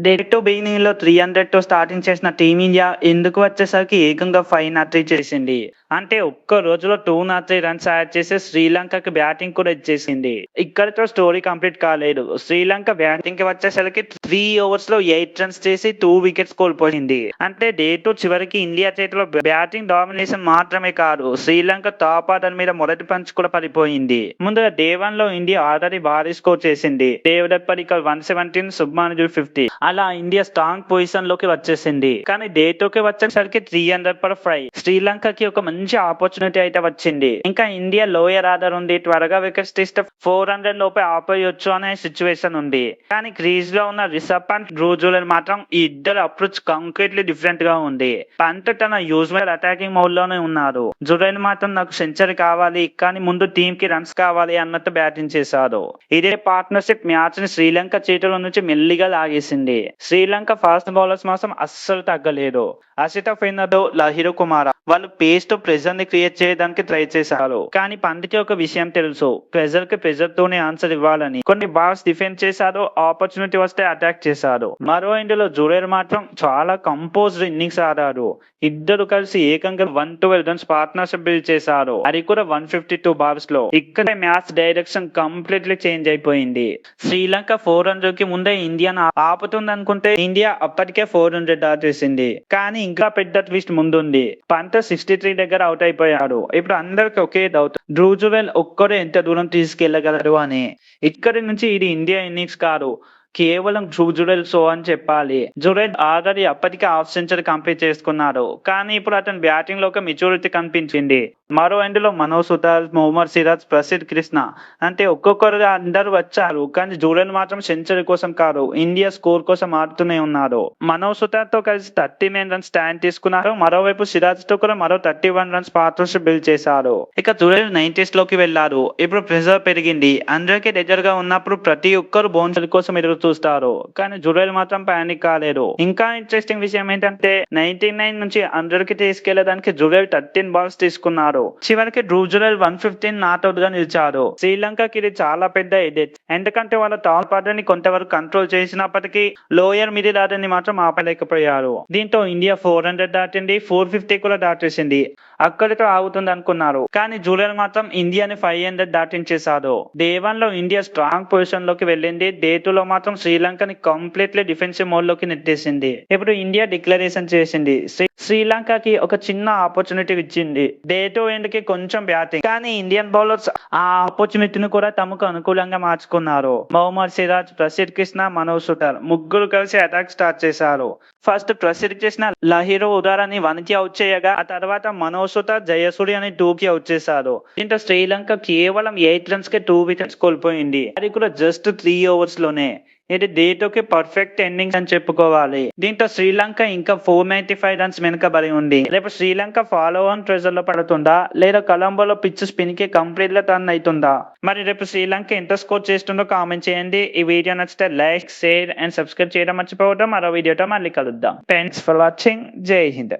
Day to beginning లో 300 తో starting చేసిన టీమిండియా ఎందుకు వచ్చేసరికి ఏకంగా 503 చేసింది. అంటే ఒక్క రోజులో 203 రన్స్ యాడ్ చేసి శ్రీలంకకి బ్యాటింగ్ కూడా ఇచ్చేసింది. ఇక్కడితో స్టోరీ కంప్లీట్ కాలేదు. శ్రీలంక బ్యాటింగ్ కి వచ్చేసరికి 3 overs లో 8 runs చేసి 2 wickets కోల్పోయింది. అంటే డే టూ చివరికి ఇండియా చేతిలో బ్యాటింగ్ డామినేషన్ మాత్రమే కాదు, శ్రీలంక టాప్ ఆర్డర్ మీద మొదటి పంచ్ కూడా పడిపోయింది. ముందుగా డే 1 లో ఇండియా ఆల్రెడీ భారీ స్కోర్ చేసింది. డేవిడ్ పడికల్ 117, శుభ్మాన్ గిల్ 50. అలా ఇండియా స్ట్రాంగ్ పొజిషన్ లోకి వచ్చేసింది. కానీ డే 2 కి వచ్చేసరికి 305. శ్రీలంకకి ఒక మంచి ఆపర్చునిటీ అయితే వచ్చింది. ఇంకా ఇండియా లోయర్ ఆర్డర్ ఉంది, త్వరగా వికెట్స్ తీస్తే 400 లోపే ఆపేయొచ్చు అనే సిచ్యువేషన్ ఉంది. కానీ క్రీజ్ లో ఉన్న రిషబ్ పంత్, డ్రూ జురెల్ మాత్రం ఈ ఇద్దరు అప్రోచ్ కంప్లీట్లీ డిఫరెంట్ గా ఉంది. పంత్ తన యూజువల్ అటాకింగ్ మోడ్ లోనే ఉన్నారు. జురెల్ మాత్రం నాకు సెంచరీ కావాలి, కానీ ముందు టీమ్ కి రన్స్ కావాలి అన్నట్టు బ్యాటింగ్ చేశారు. ఇదే పార్ట్నర్షిప్ మ్యాచ్ ని శ్రీలంక చేతుల నుంచి మెల్లిగా లాగేసింది. శ్రీలంక ఫాస్ట్ బౌలర్స్ మాత్రం అస్సలు తగ్గలేదు. అసిత ఫెర్నాండో, లహిరు కుమార వాళ్ళు పేస్ తో ప్రెజర్ ని క్రియేట్ చేయడానికి ట్రై చేశారు. కానీ పంత్కి ఒక విషయం తెలుసు, ప్రెజర్ కి ప్రెజర్ తోనే ఆన్సర్ ఇవ్వాలని. కొన్ని బాల్స్ డిఫెండ్ చేశారు, ఆపర్చునిటీ వస్తే అటాక్ చేశారు. మరో ఎండ్ లో జురేల్ మాత్రం చాలా కంపోజ్డ్ ఇన్నింగ్స్ ఆడారు. ఇద్దరు కలిసి ఏకంగా 112 రన్స్ పార్ట్నర్షిప్ బిల్డ్ చేశారు. అది కూడా 152 బాల్స్ లో. ఇక్కడే మ్యాచ్ డైరెక్షన్ కంప్లీట్లీ చేంజ్ అయిపోయింది. శ్రీలంక 400 కి ముందే ఇండియాను ఆపుతుంది అనుకుంటే ఇండియా అప్పటికే 400 దాటేసింది. కానీ ఇంకా పెద్ద ట్విస్ట్ ముందుంది. పంత్ 63 దగ్గర అవుట్ అయిపోయాడు. ఇప్పుడు అందరికి ఒకే డౌట్, డ్రూ జురెల్ ఒక్కడే ఎంత దూరం తీసుకెళ్లగలరు అని. ఇక్కడి నుంచి ఇది ఇండియా ఇన్నింగ్స్ కాదు, కేవలం డ్రూ జురెల్ షో అని చెప్పాలి. జురెల్ ఆల్రెడీ అప్పటికే హాఫ్ సెంచరీ కంప్లీట్ చేసుకున్నాడు. కానీ ఇప్పుడు అతని బ్యాటింగ్ లో ఒక మెచ్యూరిటీ కనిపించింది. మరో ఎండ్ లో మనోజ్ సుతార్, మొహమ్మద్ సిరాజ్, ప్రసిద్ధ్ కృష్ణ అంటే ఒక్కొక్కరుగా అందరూ వచ్చారు. కానీ జురెల్ మాత్రం సెంచరీ కోసం కాదు, ఇండియా స్కోర్ కోసం ఆడుతూనే ఉన్నారు. మనోజ్ సుతార్ తో కలిసి 39 రన్స్ స్టాండ్ తీసుకున్నారు. మరోవైపు సిరాజ్ తో కూడా మరో 31 రన్స్ పార్ట్నర్షిప్ బిల్డ్ చేశారు. ఇక జురెల్ 90s లోకి వెళ్లారు. ఇప్పుడు ప్రెజర్ పెరిగింది. అందరికీ దగ్గరగా ఉన్నప్పుడు ప్రతి ఒక్కరు బౌన్సర్ కోసం ఎదురు చూస్తారు. కానీ జురెల్ మాత్రం పానిక్ కాలేదు. ఇంకా ఇంట్రెస్టింగ్ విషయం ఏంటంటే 99 నుంచి అందరికి తీసుకెళ్లడానికి జురెల్ 13 బాల్స్ తీసుకున్నారు. చివరికి డ్రూ జురెల్ 115 నాట్అవుట్ గా నిలిచాడు. శ్రీలంకకి ఇది చాలా పెద్ద ఎడెట్. ఎందుకంటే వాళ్ళ టాప్ ఆర్డర్ ని కొంతవరకు కంట్రోల్ చేసినప్పటికీ లోయర్ మిడిల్ ఆర్డర్ ని మాత్రం ఆపలేకపోయారు. దీంతో ఇండియా 400 దాటింది, 450 కూడా దాటేసింది. అక్కడితో ఆగుతుంది అనుకున్నారు. కానీ జురెల్ మాత్రం ఇండియాని 500 దాటించేశాడు. డే 1 లో ఇండియా స్ట్రాంగ్ పొజిషన్ లోకి వెళ్ళింది. డే 2 లో మాత్రం శ్రీలంకని కంప్లీట్లీ డిఫెన్సివ్ మోడ్ లోకి నెట్టేసింది. ఇప్పుడు ఇండియా డిక్లరేషన్ చేసింది. శ్రీలంకకి ఒక చిన్న ఆపర్చునిటీ ఇచ్చింది. డే 2 ఎండ్ కి కొంచెం బ్యాటింగ్, కానీ ఇండియన్ బౌలర్స్ ఆ ఆపర్చునిటీని కూడా తమకు అనుకూలంగా మార్చుకున్నారు. మొహమ్మద్ సిరాజ్, ప్రసిద్ధ్ కృష్ణ, మనోజ్ సుతార్ ముగ్గురు కలిసి అటాక్ స్టార్ట్ చేశారు. ఫస్ట్ ప్రసిద్ధ్ కృష్ణ లహిరు ఉదారాన్ని 1 కి అవుట్ చేయగా, ఆ తర్వాత మనోజ్ సుతార్ జయసూర్యని 2 కి అవుట్ చేశారు. దీంతో శ్రీలంక కేవలం 8 రన్స్ కి 2 వికెట్స్ కోల్పోయింది. అది కూడా జస్ట్ 3 overs లోనే. ఇది డే 2 కి పర్ఫెక్ట్ ఎండింగ్స్ అని చెప్పుకోవాలి. దీంతో శ్రీలంక ఇంకా 495 రన్స్ వెనుకబడి ఉంది. రేపు శ్రీలంక ఫాలో ఆన్ ప్రెజర్ లో పడుతుందా, లేదా కొలంబోలో పిచ్ స్పిన్ కి కంప్లీట్ గా టర్న్ అవుతుందా? మరి రేపు శ్రీలంక ఎంత స్కోర్ చేస్తుందో కామెంట్ చేయండి. ఈ వీడియో నచ్చితే లైక్, షేర్ అండ్ సబ్స్క్రైబ్ చేయడం మర్చిపోవద్దు. మరో వీడియోతో మళ్ళీ కలుద్దాం. Thanks for watching. జై హింద్.